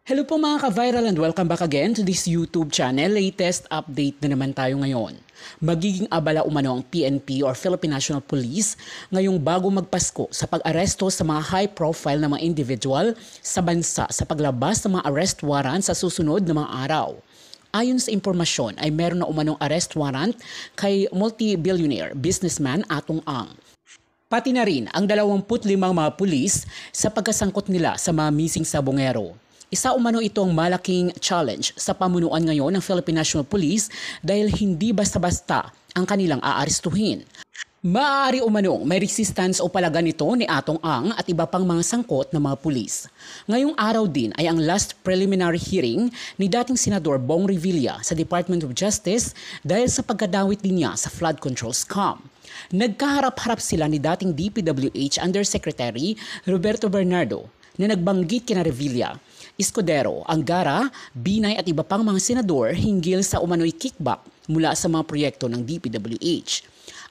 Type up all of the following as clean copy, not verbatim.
Hello po mga ka-viral and welcome back again to this YouTube channel. Latest update na naman tayo ngayon. Magiging abala umano ang PNP or Philippine National Police ngayong bago magpasko sa pag-aresto sa mga high-profile na mga individual sa bansa sa paglabas ng mga arrest warrant sa susunod na mga araw. Ayon sa impormasyon ay meron na umanong arrest warrant kay multi-billionaire businessman Atong Ang. Pati na rin ang 25 mga pulis sa pagkasangkot nila sa mga missing sabongero. Isa umano itong malaking challenge sa pamunuan ngayon ng Philippine National Police dahil hindi basta-basta ang kanilang aarestuhin. Maaari umanong may resistance o palagan nito ni Atong Ang at iba pang mga sangkot ng mga pulis. Ngayong araw din ay ang last preliminary hearing ni dating Senador Bong Revilla sa Department of Justice dahil sa pagkadawit din niya sa flood control scam. Nagkaharap-harap sila ni dating DPWH Undersecretary Roberto Bernardo na nagbanggit kina Revilla, Escudero, Angara, Binay at iba pang mga senador hinggil sa umano'y kickback mula sa mga proyekto ng DPWH.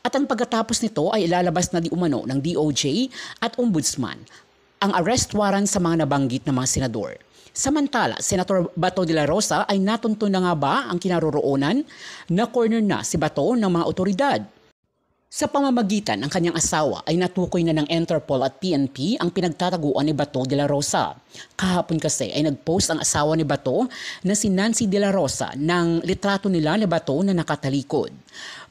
At ang pagkatapos nito ay ilalabas na di umano ng DOJ at Ombudsman ang arrest warrant sa mga nabanggit na mga senador. Samantala, Senator Bato de la Rosa ay natuntun na nga ba ang kinaroroonan na corner na si Bato ng mga otoridad. Sa pamamagitan ng kanyang asawa ay natukoy na ng Interpol at PNP ang pinagtataguan ni Bato de la Rosa. Kahapon kasi ay nagpost ang asawa ni Bato na si Nancy de la Rosa ng litrato nila ni Bato na nakatalikod.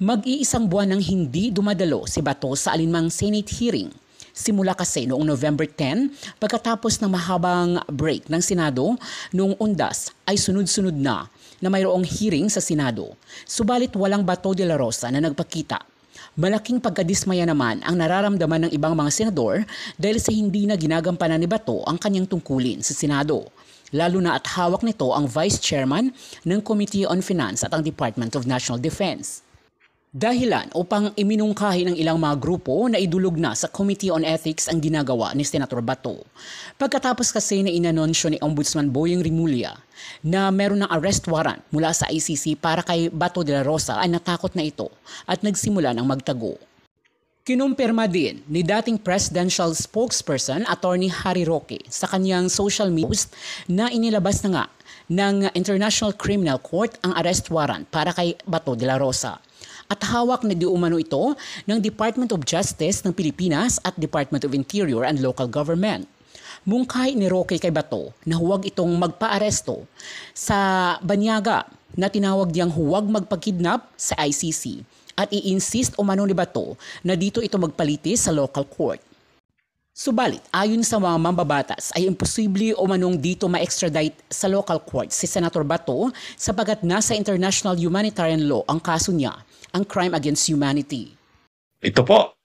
Mag-iisang buwan nang hindi dumadalo si Bato sa alinmang Senate hearing. Simula kasi noong November 10 pagkatapos ng mahabang break ng Senado noong undas ay sunod-sunod na mayroong hearing sa Senado. Subalit walang Bato de la Rosa na nagpakita. Malaking pagkadismaya naman ang nararamdaman ng ibang mga senador dahil sa hindi na ginagampanan ni Bato ang kanyang tungkulin sa Senado. Lalo na at hawak nito ang Vice Chairman ng Committee on Finance at ang Department of National Defense. Dahilan upang iminungkahi ng ilang mga grupo na idulog na sa Committee on Ethics ang ginagawa ni Senator Bato. Pagkatapos kasi na inanunsyo ni Ombudsman Boyeng Rimulya na meron ng arrest warrant mula sa ICC para kay Bato de la Rosa ay natakot na ito at nagsimula ng magtago. Kinumpirma din ni dating presidential spokesperson Attorney Harry Roque sa kanyang social media post na inilabas na nga ng International Criminal Court ang arrest warrant para kay Bato de la Rosa. At hawak na di umano ito ng Department of Justice ng Pilipinas at Department of Interior and Local Government. Mungkahi ni Roque kay Bato na huwag itong magpa-aresto sa banyaga na tinawag diyang huwag magpakidnap sa ICC at i-insist umano ni Bato na dito ito magpalitis sa local court. Subalit, ayon sa mga mambabatas ay imposible umanong dito ma-extradite sa local court si Senator Bato sapagat nasa international humanitarian law ang kaso niya, ang crime against humanity. Ito po,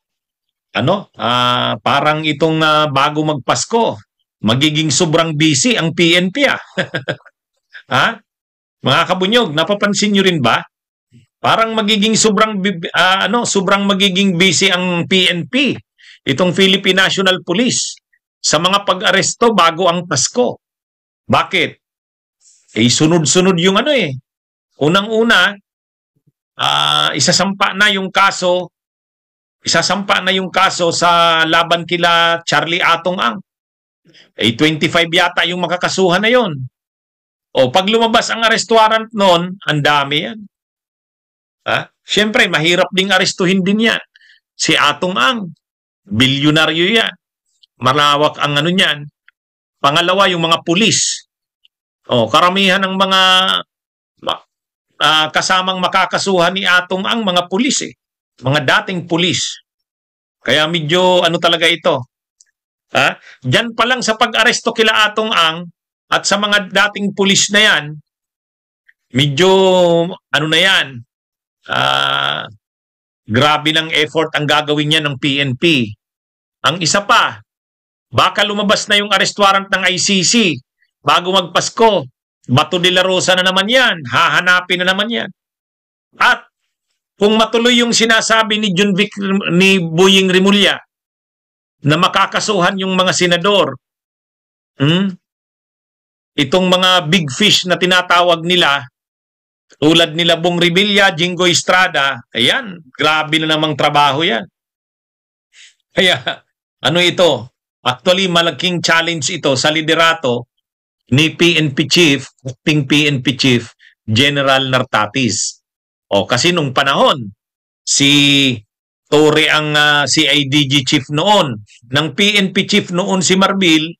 parang itong bago magpasko, magiging sobrang busy ang PNP ha? Mga kabunyog, napapansin nyo rin ba? Parang magiging sobrang magiging busy ang PNP, itong Philippine National Police, sa mga pag-aresto bago ang Pasko. Bakit? Sunod-sunod yung Unang-una, isasampa na yung kaso sa laban kila Charlie Atong Ang. 25 yata yung makakasuhan na yon. O pag lumabas ang arrest warrant noon, ang dami yan. Siyempre, mahirap ding arestuhin din yan. Si Atong Ang, bilyonaryo yan. Malawak ang niyan. Pangalawa, yung mga pulis. Karamihan ng mga kasamang makakasuhan ni Atong Ang mga pulis mga dating pulis. Kaya medyo talaga ito. Diyan pa lang sa pag-aresto kila Atong Ang at sa mga dating pulis na yan, medyo na yan, grabe ng effort ang gagawin niya ng PNP. Ang isa pa, baka lumabas na yung arrest warrant ng ICC bago magpasko. Bato de la Rosa na naman yan. Hahanapin na naman yan. At kung matuloy yung sinasabi ni Boyeng Rimulya na makakasuhan yung mga senador, itong mga big fish na tinatawag nila, tulad nila Bong Revilla, Jingo Estrada, ayan, grabe na namang trabaho yan. Kaya, ito? Actually, malaking challenge ito sa liderato ni PNP Chief, acting PNP Chief, General Nartatis. O kasi nung panahon, si Torre ang CIDG chief noon. Ng PNP chief noon si Marbil,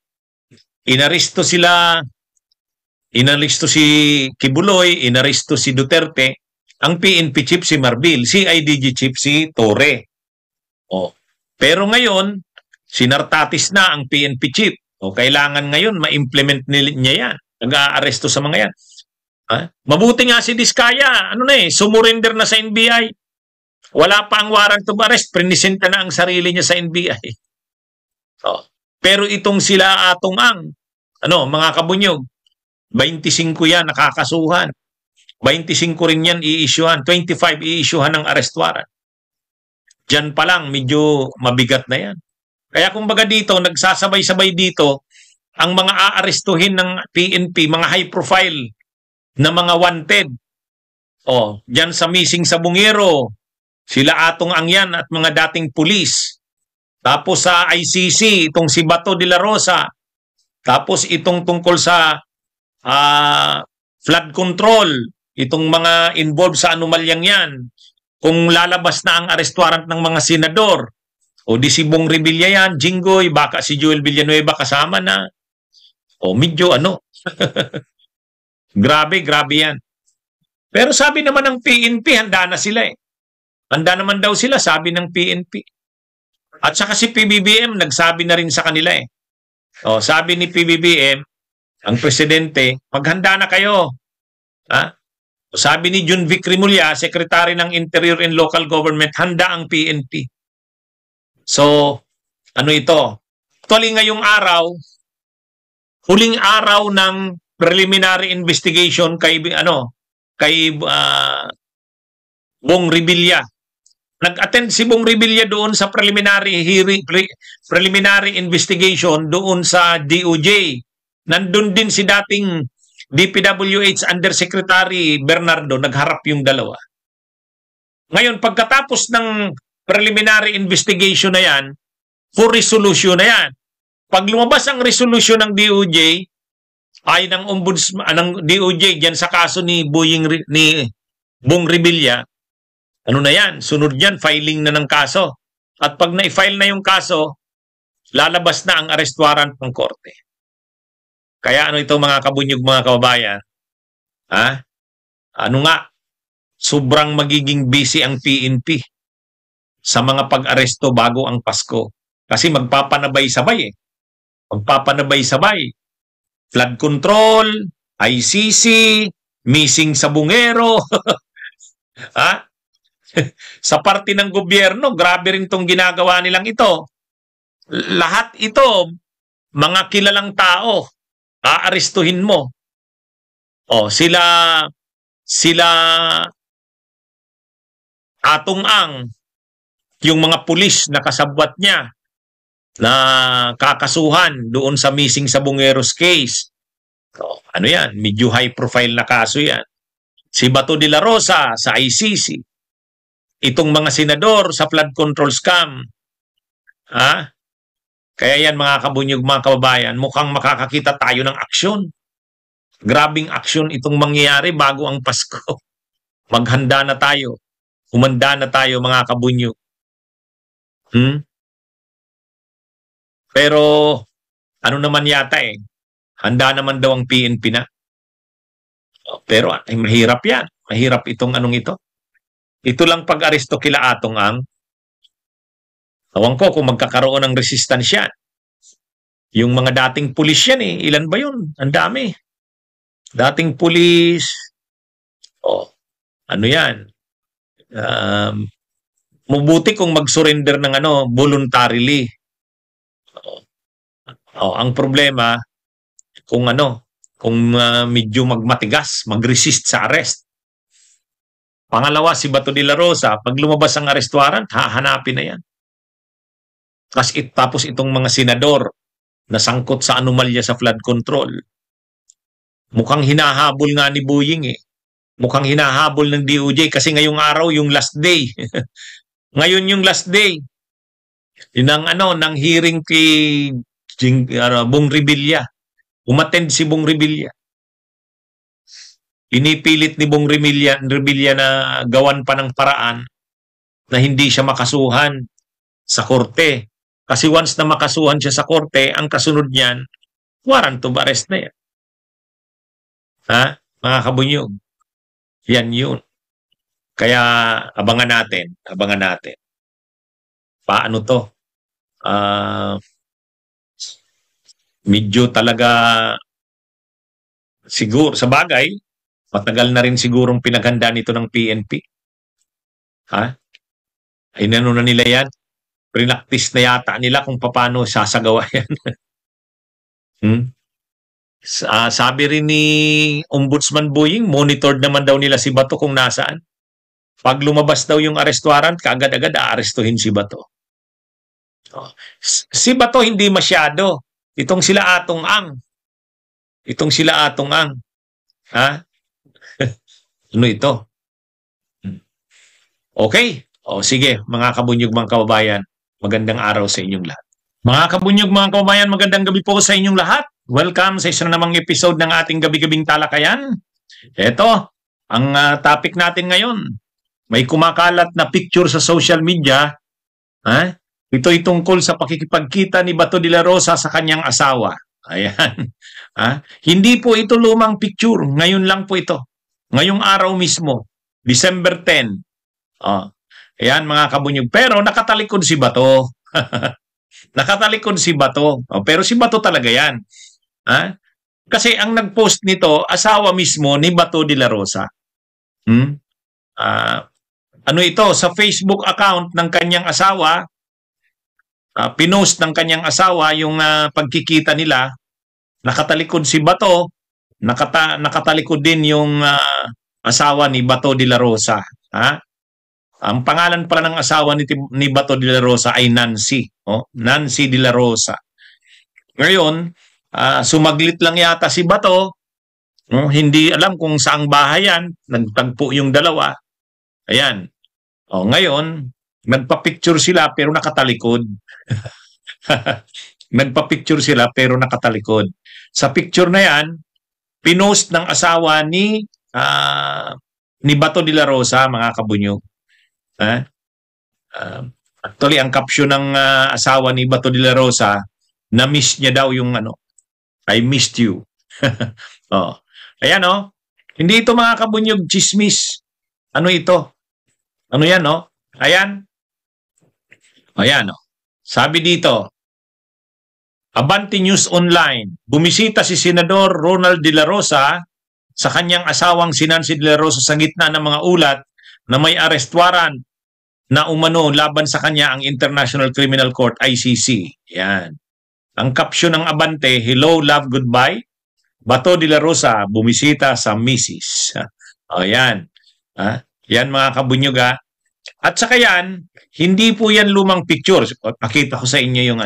inaristo si Kibuloy, inaristo si Duterte. Ang PNP chief si Marbil, CIDG chief si Torre. O, pero ngayon, sinartatis na ang PNP chief. O, kailangan ngayon ma-implement niya yan. Nag-aaresto sa mga yan. Mabuti nga si Diskaya, sumurrender na sa NBI. Wala pa ang warrant of arrest, prinisenta na ang sarili niya sa NBI. Pero itong sila Atong Ang, mga kabunyog, 25 yan nakakasuhan. 25 rin yan i-issuehan, 25 i-issuehan ng arrest warrant. Diyan pa lang, medyo mabigat na yan. Kaya kumbaga dito, nagsasabay-sabay dito, ang mga aarestuhin ng PNP, mga high profile na mga wanted. Diyan sa missing sa Bungero, sila Atong Ang yan at mga dating pulis. Tapos sa ICC, itong si Bato de la Rosa. Tapos itong tungkol sa flood control, itong mga involved sa anomalyang yan. Kung lalabas na ang arrest warrant ng mga senador, o di si Bong Revilla yan, Jinggoy, baka si Joel Villanueva kasama na. Medyo grabe yan. Pero sabi naman ng PNP, handa na sila eh. Handa naman daw sila, sabi ng PNP. At saka si PBBM, nagsabi na rin sa kanila eh. Sabi ni PBBM, ang presidente, maghanda na kayo. Sabi ni Jun Vic Rimulya, Secretary ng Interior and Local Government, handa ang PNP. So, ito? Actually ngayong araw, huling araw ng preliminary investigation kay Bong Revilla. Nag-attend si Bong Revilla doon sa preliminary investigation doon sa DOJ. Nandun din si dating DPWH Undersecretary Bernardo, nagharap yung dalawa. Ngayon, pagkatapos ng preliminary investigation na yan, for resolution na yan. Pag lumabas ang resolution ng DOJ, ay ng ombudsman, ng DOJ dyan sa kaso ni Bong Revilla, na yan? Sunod yan, filing na ng kaso. At pag na-file na yung kaso, lalabas na ang arrest warrant ng korte. Kaya ito mga kabunyog, mga kababayan? Sobrang magiging busy ang PNP sa mga pag-aresto bago ang Pasko. Kasi magpapanabay-sabay eh. Magpapanabay-sabay. Flood control, ICC, missing sa Bungero. Sa parte ng gobyerno, grabe rin itong ginagawa nilang ito. Lahat ito, mga kilalang tao, aarestuhin mo. Sila Atong Ang, yung mga pulis na kasabwat niya na kakasuhan doon sa missing sa Bungeros case. Yan? Medyo high profile na kaso yan. Si Bato de la Rosa sa ICC. Itong mga senador sa flood control scam. Kaya yan mga kabunyog, mga kababayan, mukhang makakakita tayo ng aksyon. Grabing aksyon itong mangyayari bago ang Pasko. Maghanda na tayo. Humanda na tayo mga kabunyog. Pero naman yata handa naman daw ang PNP na. Pero mahirap yan. Mahirap itong ito. Ito lang pag-aresto kila Atong Ang. Awan ko kung magkakaroon ng resistance yan. Yung mga dating pulis yan ilan ba yun? Ang dami. Dating pulis. Yan? Mabuti kung mag-surrender ng voluntarily. Ang problema, kung medyo magmatigas, mag-resist sa arrest. Pangalawa, si Bato de la Rosa, pag lumabas ang arrest warrant, hahanapin na yan. Tapos itong mga senador na sangkot sa anomalya sa flood control. Mukhang hinahabol nga ni Buying Mukhang hinahabol ng DOJ kasi ngayong araw yung last day. Ngayon yung last day. Yun ng hearing kay Bong Revilla. umattend si Bong Revilla. Pinipilit ni Bong Revilla na gawan pa ng paraan na hindi siya makasuhan sa korte. Kasi once na makasuhan siya sa korte, ang kasunod niyan, warrant of arrest na yan. Ha? Mga kabunyog. Yan yun. Kaya abangan natin. Paano to? Medyo talaga siguro, sa bagay, matagal na rin sigurong pinaghanda nito ng PNP. Ha? Ay nano na nila yan. Prinaktis na yata nila kung paano sasagawa yan. Sabi rin ni Ombudsman Boying, monitored naman daw nila si Bato kung nasaan. Pag lumabas daw yung arrest warrant, kaagad-agad aarestuhin si Bato. Si Bato hindi masyado. Itong sila Atong Ang. Ha? Ano ito? Okay. Sige, mga kabunyog, mga kababayan. Magandang araw sa inyong lahat. Mga kabunyog, mga kababayan, magandang gabi po sa inyong lahat. Welcome sa isa na namang episode ng ating gabi-gabing talakayan. Ito, ang topic natin ngayon. May kumakalat na picture sa social media. Ito'y tungkol sa pakikipagkita ni Bato de la Rosa sa kanyang asawa. Ayan. Hindi po ito lumang picture. Ngayon lang po ito. Ngayong araw mismo. December 10. Ayan mga kabunyog. Pero nakatalikod si Bato. Nakatalikod si Bato. Pero si Bato talaga yan. Kasi ang nag-post nito, asawa mismo ni Bato de la Rosa. Ano ito? Sa Facebook account ng kanyang asawa, pinost ng kanyang asawa yung pagkikita nila. Nakatalikod si Bato. Nakatalikod din yung asawa ni Bato de la Rosa. Ang pangalan pala ng asawa ni Bato de la Rosa ay Nancy. Nancy de la Rosa. Ngayon, sumaglit lang yata si Bato. Hindi alam kung saang bahay yan. Nagtagpo yung dalawa. Ayan. Ngayon, nagpa-picture sila pero nakatalikod. Nagpa-picture sila pero nakatalikod. Sa picture na yan, pinost ng asawa ni Bato de la Rosa, mga kabunyo. Actually, ang caption ng asawa ni Bato de la Rosa, na-miss niya daw yung I missed you. Ayan Hindi ito mga kabunyog chismis. Ano ito? Ano yan Ayan. Ayan Sabi dito, Abante News Online, bumisita si Senador Ronald de la Rosa sa kanyang asawang si Nancy de la Rosa sa gitna ng mga ulat na may arrest warrant na umano laban sa kanya ang International Criminal Court, ICC. Yan. Ang caption ng Abante, hello, love, goodbye. Bato de la Rosa, bumisita sa Mrs. Yan. Yan mga kabunyog. At saka yan, hindi po yan lumang picture. Pakita ko sa inyo yung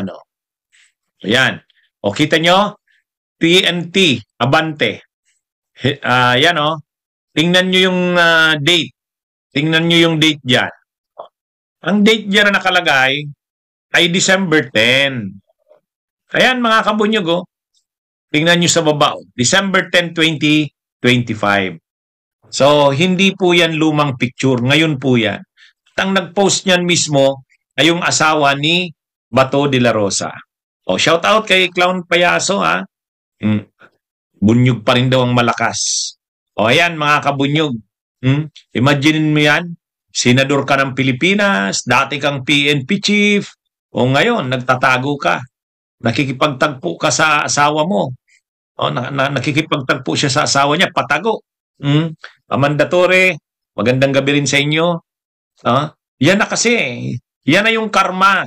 Yan. Kita nyo? TNT, Abante. Yan Tingnan nyo yung date. Tingnan nyo yung date dyan. Ang date dyan na nakalagay ay December 10. Ayan mga kabunyog. Tingnan nyo sa baba. December 10, 2025. So, hindi po yan lumang picture. Ngayon po yan. At ang nag-post niyan mismo ay yung asawa ni Bato de la Rosa. Shout out kay Clown Payaso Bunyog pa rin daw ang malakas. Ayan mga kabunyog. Imagine mo yan. Senador ka ng Pilipinas, dati kang PNP chief, ngayon nagtatago ka. Nakikipagtagpo ka sa asawa mo. Nakikipagtagpo siya sa asawa niya, patago. Amanda Torre, magandang gabi rin sa inyo. Yan na kasi. Yan na yung karma.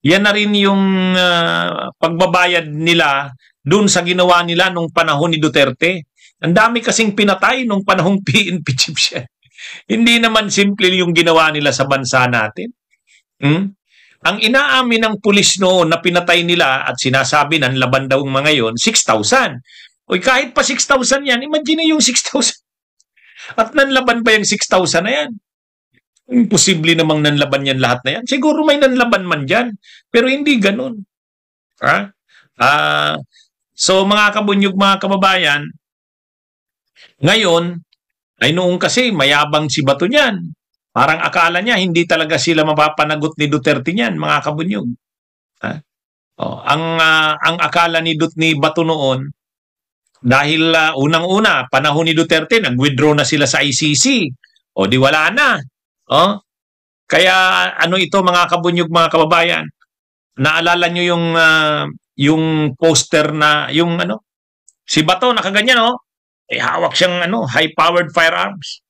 Yan na rin yung pagbabayad nila dun sa ginawa nila nung panahon ni Duterte. Ang dami kasing pinatay nung panahong PNP chief siya. Hindi naman simple yung ginawa nila sa bansa natin. Ang inaamin ng pulis noon na pinatay nila at sinasabi ng laban daw mga yon, 6,000. Kahit pa 6,000 yan, imagine yung 6,000. At nanlaban pa yung 6,000 na yan. Imposible namang nanlaban yan lahat na yan. Siguro may nanlaban man dyan, pero hindi ganun. So mga kabunyog, mga kababayan, ngayon, ay noong kasi mayabang si Bato niyan. Parang akala niya hindi talaga sila mapapanagot ni Duterte niyan, mga kabunyog. Ha? Ang akala ni Bato noon, dahil unang-una, panahon ni Duterte, nag-withdraw na sila sa ICC. O di wala na. Kaya ano ito, mga kabunyog, mga kababayan, naalala nyo yung poster na, yung si Bato nakaganyan, hawak siyang high-powered firearms.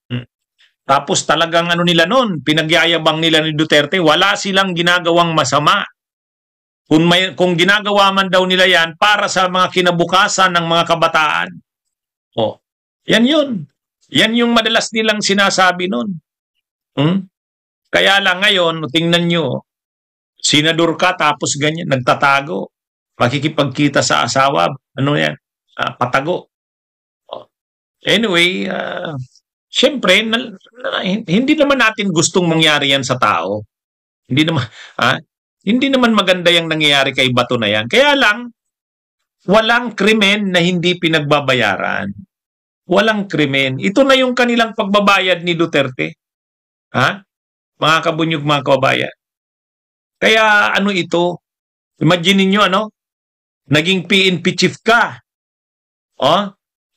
Tapos talagang nila noon, pinagyayabang nila ni Duterte, wala silang ginagawang masama. Kung ginagawa man daw nila yan para sa mga kinabukasan ng mga kabataan. Yan yun. Yan yung madalas nilang sinasabi noon. Kaya lang ngayon, tingnan nyo, senador ka tapos ganyan, nagtatago. Makikipagkita sa asawa, yan? Patago. Anyway, siyempre, hindi naman natin gustong mangyari yan sa tao. Hindi naman maganda yung nangyayari kay Bato na yan. Kaya lang, walang krimen na hindi pinagbabayaran. Walang krimen. Ito na yung kanilang pagbabayad ni Duterte. Mga kabunyog, mga kababayan. Kaya ito? Imagine niyo naging PNP chief ka.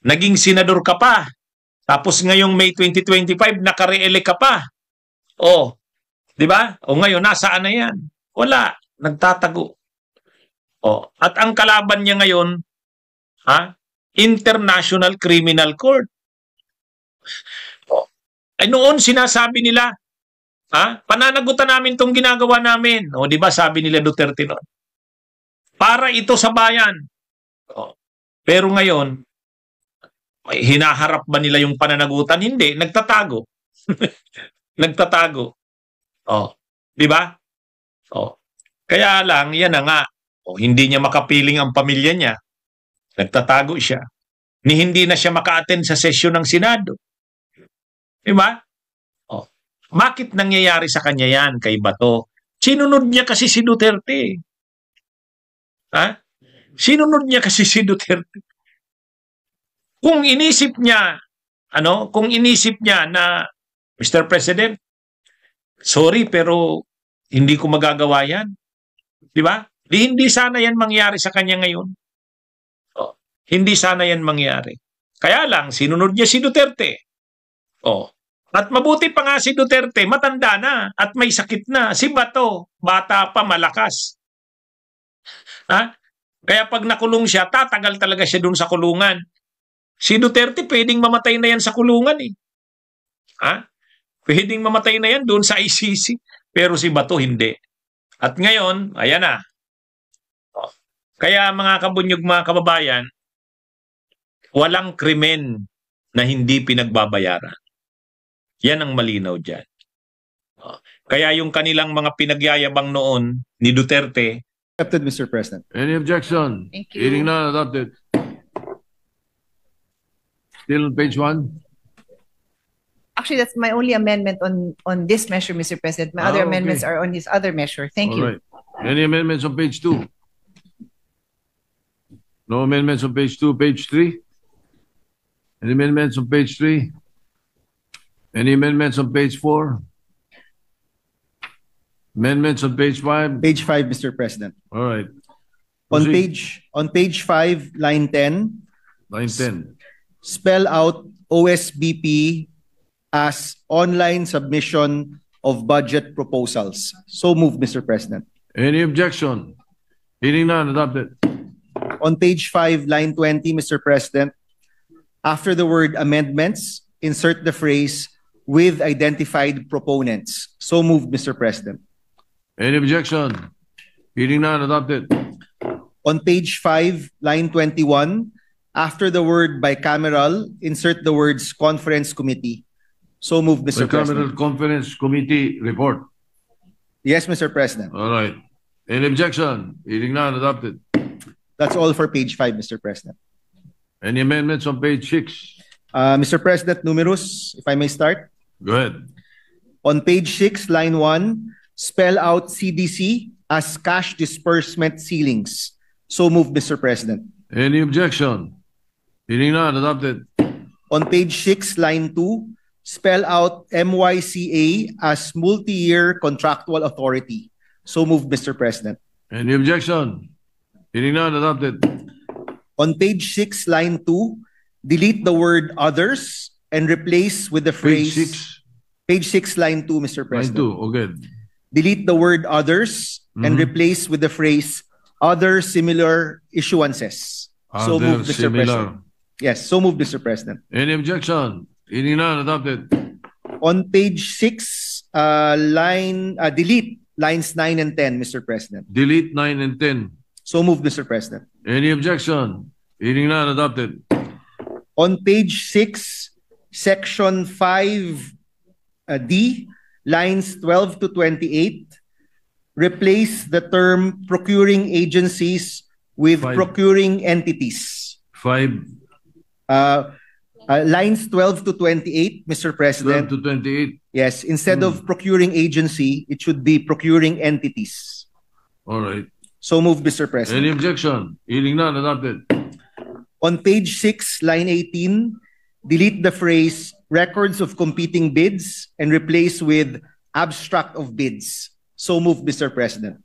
Naging senador ka pa. Tapos ngayong May 2025, naka-re-elect ka pa. Di ba? Ngayon, nasaan na yan? Wala. Nagtatago. At ang kalaban niya ngayon, International Criminal Court. Noon sinasabi nila, pananagutan namin itong ginagawa namin. Di ba sabi nila Duterte noon? Para ito sa bayan. Pero ngayon, hinaharap ba nila yung pananagutan? Hindi. Nagtatago. Nagtatago. Di ba? Kaya lang, yan na nga. Hindi niya makapiling ang pamilya niya. Nagtatago siya. Hindi na siya maka-attend sa sesyon ng Senado. Di ba? Bakit nangyayari sa kanya yan kay Bato? Sinunod niya kasi si Duterte. Sinunod niya kasi si Duterte. Kung inisip niya na, Mr. President, sorry pero hindi ko magagawa yan. Di ba? Hindi sana yan mangyari sa kanya ngayon. Hindi sana yan mangyari. Kaya lang, sinunod niya si Duterte. At mabuti pa nga si Duterte, matanda na at may sakit na. Si Bato, bata pa, malakas. Kaya pag nakulong siya, tatagal talaga siya dun sa kulungan. Si Duterte, pwedeng mamatay na yan sa kulungan eh. Pwedeng mamatay na yan dun sa ICC. Pero si Bato, hindi. At ngayon, ayan na. Kaya mga kabunyog, mga kababayan, walang krimen na hindi pinagbabayaran. Yan ang malinaw dyan. Kaya yung kanilang mga pinagyayabang noon ni Duterte. Accepted, Mr. President. Any objection? Thank you. Hearing none, adopted. Still on page 1? Actually, that's my only amendment on this measure, Mr. President. My other Okay. amendments are on this other measure. Thank All you. right. Any amendments on page 2? No amendments on page 2, page 3? Any amendments on page 3? Any amendments on page 4? Amendments on page 5? Page 5, Mr. President. All right. On Proceed. page 5, line 10, Line 10. spell out OSBP as online submission of budget proposals. So moved, Mr. President. Any objection? Hearing none, adopted. On page 5, line 20, Mr. President, after the word amendments, insert the phrase with identified proponents. So moved, Mr. President. Any objection? Hearing none, adopted. On page 5, line 21, after the word bicameral, insert the words conference committee. So moved, Mr. Bicameral President. Conference Committee report. Yes, Mr. President. All right. Any objection? Hearing none, adopted. That's all for page 5, Mr. President. Any amendments on page 6? Mr. President, numerous, if I may start. Go ahead. On page 6, line 1, spell out CDC as cash disbursement ceilings. So moved, Mr. President. Any objection? Hearing none, adopted. On page 6, line 2, spell out MYCA as multi-year contractual authority. So moved, Mr. President. Any objection? Hearing none, adopted. On page 6, line 2, delete the word others and replace with the Page phrase... 6, Page 6, line 2, Mr. line President. 2. Okay. Delete the word others and replace with the phrase other similar issuances. So Other moved, Mr. President. similar. Yes, so moved, Mr. President. Any objection? Hearing none, adopted. On page 6, delete lines 9 and 10, Mr. President. Delete 9 and 10. So moved, Mr. President. Any objection? Hearing none, adopted. On page 6, section 5D, lines 12 to 28, replace the term procuring agencies with Five. procuring entities. 5, Lines 12 to 28, Mr. 12 President. to 28. Yes, instead of procuring agency, it should be procuring entities. All right. So moved, Mr. President. Any objection? Hearing none, adopted. On page 6, line 18, delete the phrase records of competing bids and replace with abstract of bids. So moved, Mr. President.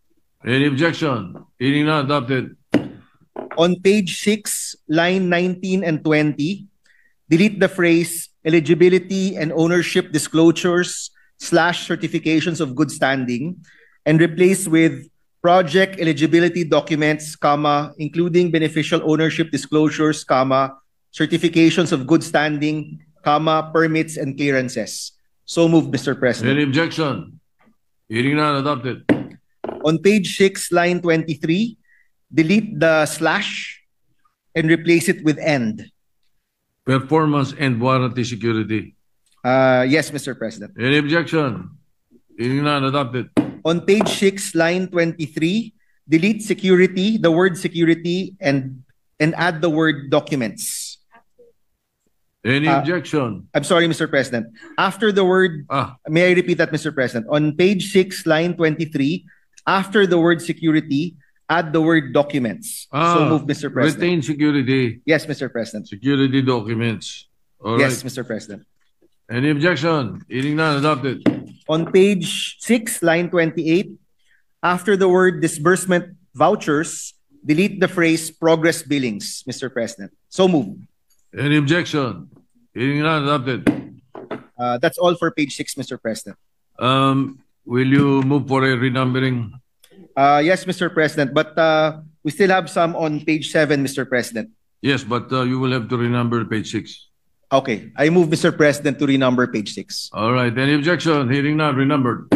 Any objection? Hearing none, adopted. On page 6, line 19 and 20, delete the phrase eligibility and ownership disclosures / certifications of good standing and replace with project eligibility documents, including beneficial ownership disclosures, certifications of good standing, permits and clearances. So moved, Mr. President. Any objection? Hearing none, adopted. On page 6, line 23, delete the / and replace it with end. Performance and warranty security. Yes, Mr. President. Any objection? Hearing none, adopted. On page 6, line 23, delete security, the word security, and add the word documents. Any objection? I'm sorry, Mr. President. After the word, may I repeat that, Mr. President? On page 6, line 23, after the word security, add the word documents. So move, Mr. President. Retain security. Yes, Mr. President. Security documents. All Yes, right. Mr. President. Any objection? Hearing none, adopted. On page 6, line 28, after the word disbursement vouchers, delete the phrase progress billings, Mr. President. So move. Any objection? Hearing none, adopted. That's all for page 6, Mr. President. Will you move for a renumbering? Yes, Mr. President, but we still have some on page 7, Mr. President. Yes, but you will have to renumber page 6. Okay, I move, Mr. President, to renumber page 6. All right. Any objection? Hearing none, renumbered.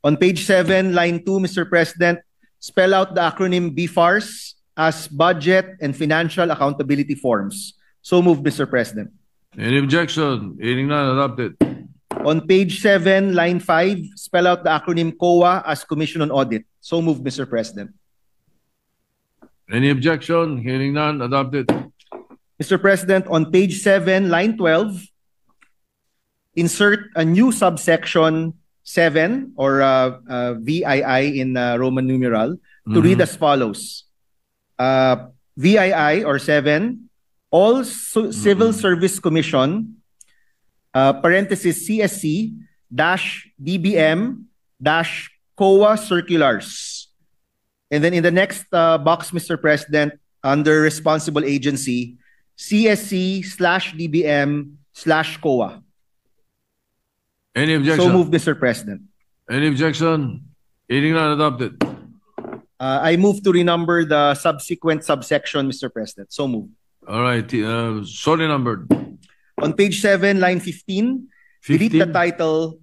On page 7, line 2, Mr. President, spell out the acronym BFARS as budget and financial accountability forms. So moved, Mr. President. Any objection? Hearing none, adopted. On page 7, line 5, spell out the acronym COA as Commission on Audit. So moved, Mr. President. Any objection? Hearing none, adopted. Mr. President, on page 7, line 12, insert a new subsection 7 or VII in Roman numeral to read as follows. VII or 7, all Civil Service Commission, parenthesis CSC, -DBM, -COA circulars. And then in the next box, Mr. President, under responsible agency, CSC/DBM/COA. Any objection? So moved, Mr. President. Any objection? Hearing none, adopted. I move to renumber the subsequent subsection, Mr. President. So moved. All right. Sorry numbered. On page 7, line 15, delete the 15? title,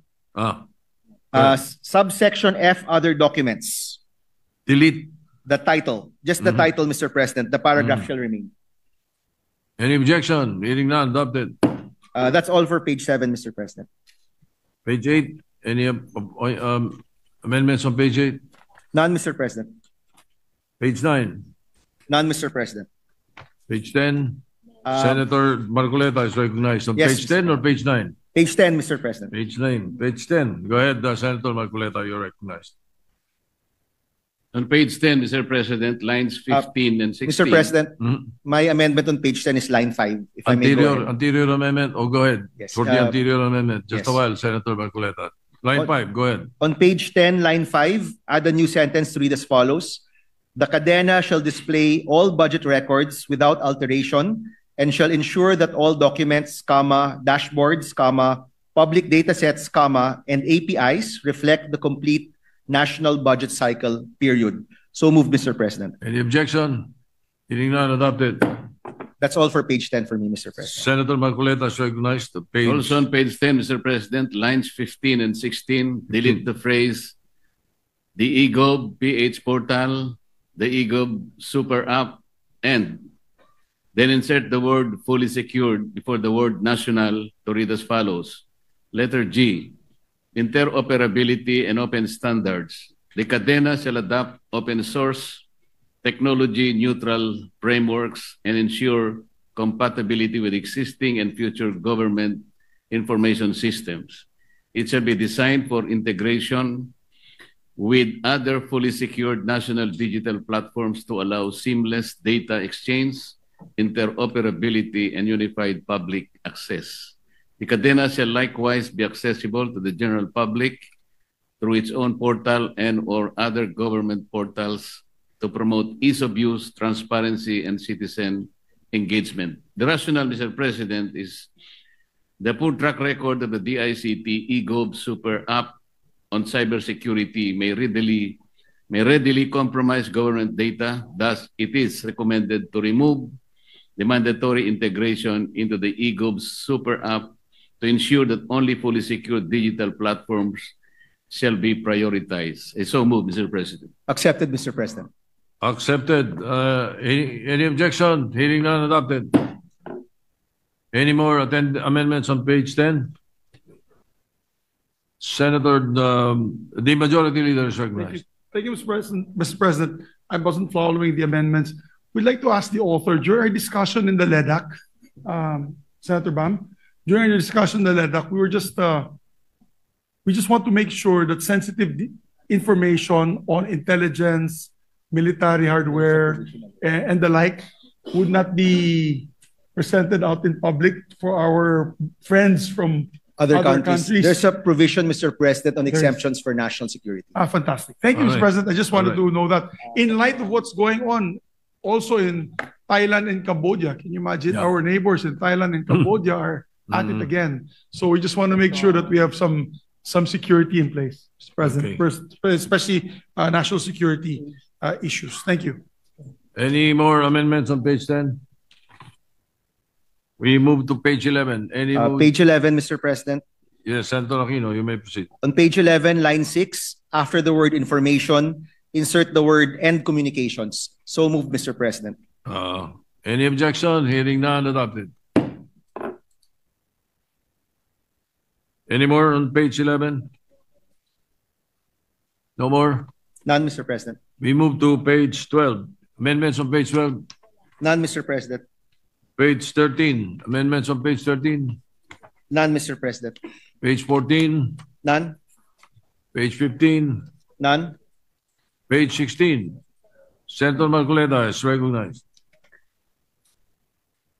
subsection F, other documents. Delete. The title, just the title, Mr. President. The paragraph shall remain. Any objection? Hearing none, adopted. That's all for page 7, Mr. President. Page 8. Any amendments on page 8? None, Mr. President. Page 9. None, Mr. President. Page 10. Senator Marcoleta is recognized. On yes, page 10 or page 9? Page 10, Mr. President. Page 9. Page 10. Go ahead, Senator Marcoleta, you're recognized. On page 10, Mr. President, lines 15 and 16. Mr. President, Mhm. my amendment on page 10 is line 5. If I may go ahead. Anterior amendment. Oh, go ahead. Yes, For the anterior amendment. Just a yes. while, Senator Marcoleta. Line On- 5, go ahead. On page 10, line 5, add a new sentence to read as follows. The Cadena shall display all budget records without alteration and shall ensure that all documents, comma, dashboards, comma, public datasets, comma, and APIs reflect the complete national budget cycle, period. So moved, Mr. President. Any objection? Hearing none, adopted. That's all for page 10 for me, Mr. President. Senator Marcoleta is recognized. The page. Also on page 10, Mr. President, lines 15 and 16, delete the phrase, the eGov PH portal, the eGov super app, and then insert the word fully secured before the word national to read as follows. Letter G, interoperability and open standards. The Cadena shall adopt open source, technology-neutral frameworks and ensure compatibility with existing and future government information systems. It shall be designed for integration with other fully secured national digital platforms to allow seamless data exchange, interoperability, and unified public access. The Cadena shall likewise be accessible to the general public through its own portal and or other government portals to promote ease of use, transparency, and citizen engagement. The rationale, Mr. President, is the poor track record of the DICT eGov Super App on cybersecurity may readily compromise government data. Thus, it is recommended to remove the mandatory integration into the eGov Super App to ensure that only fully secured digital platforms shall be prioritized. I so move, Mr. President. Accepted, Mr. President. Accepted. Any objection? Hearing none, adopted. Any more amendments on page 10? Senator, the majority leader is recognized. Thank you, Mr. President. Mr. President, I wasn't following the amendments. We'd like to ask the author, during our discussion in the LEDAC, Senator Bam, during the discussion in the LEDAC, we just want to make sure that sensitive information on intelligence, military hardware, and the like would not be presented out in public for our friends from Other other countries. countries. There's a provision, Mr. President, on There is. exemptions for national security. Fantastic. Thank you, All Mr. right. President. I just wanted All to know that in light of what's going on also in Thailand and Cambodia, can you imagine Yeah. our neighbors in Thailand and Cambodia are at it again? So we just want to make sure that we have some security in place, Mr. President, Okay. especially national security issues. Thank you. Any more amendments on page 10? We move to page 11. Any Page 11, Mr. President. Yes, Senator Aquino, you may proceed. On page 11, line 6, after the word information, insert the word and communications. So moved, Mr. President. Any objection? Hearing none, adopted. Any more on page 11? No more? None, Mr. President. We move to page 12. Amendments on page 12. None, Mr. President. Page 13. Amendments on page 13. None, Mr. President. Page 14. None. Page 15. None. Page 16. Senator Marcoleta is recognized.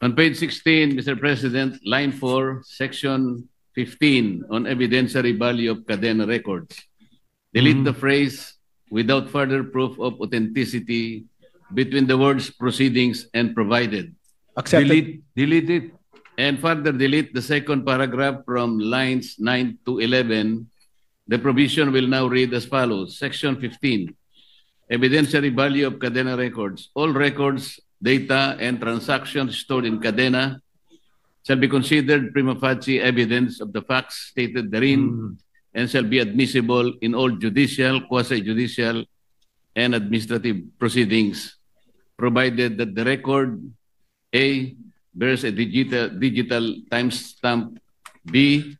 On page 16, Mr. President, line 4, section 15 on evidentiary value of Cadena records. Delete the phrase without further proof of authenticity between the words proceedings and provided. Accepted. Delete it. And further delete the second paragraph from lines 9 to 11. The provision will now read as follows. Section 15, evidentiary value of Cadena records. All records, data, and transactions stored in Cadena shall be considered prima facie evidence of the facts stated therein and shall be admissible in all judicial, quasi-judicial, and administrative proceedings, provided that the record A bears a digital timestamp, B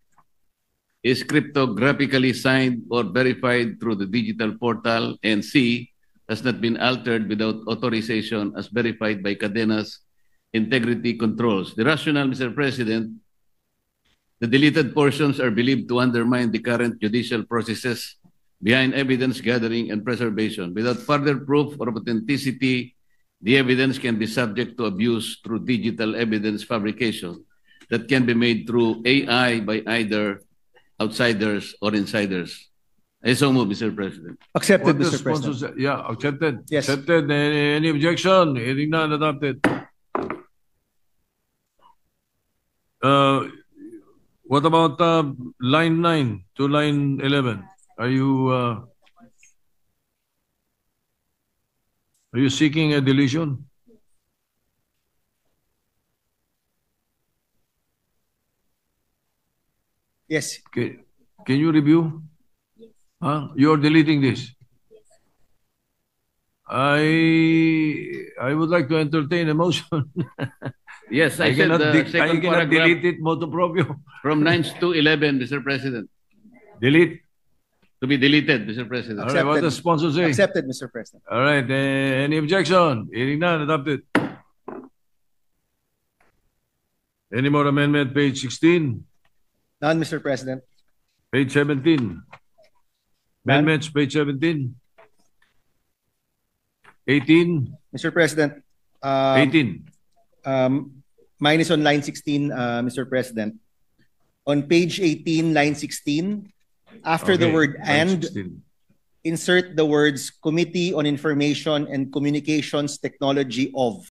is cryptographically signed or verified through the digital portal, and C has not been altered without authorization as verified by Cadena's integrity controls. The rationale, Mr. President, the deleted portions are believed to undermine the current judicial processes behind evidence gathering and preservation. Without further proof of authenticity, the evidence can be subject to abuse through digital evidence fabrication that can be made through AI by either outsiders or insiders. I so move, Mr. President. Accepted, What the Mr. sponsor President. said. Yeah, accepted. Yes. Accepted. Any objection? Hearing none, adopted. What about line 9 to line 11? Are you seeking a deletion? Yes. Can you review? Huh? You're deleting this? I would like to entertain a motion. Yes, I said cannot, the I second cannot paragraph delete it motu proprio. from 9 to 11, Mr. President. Delete. To be deleted, Mr. President. All right, what Accepted. does sponsor say? Accepted, Mr. President. All right, any objection? Hearing none, adopted. Any more amendment? Page 16, None, Mr. President. page 17. Amendments, page 17. 18, Mr. President, 18. mine is on line 16, Mr. President. On page 18, line 16, after the Okay, word page "and," 16. insert the words Committee on Information and Communications Technology of.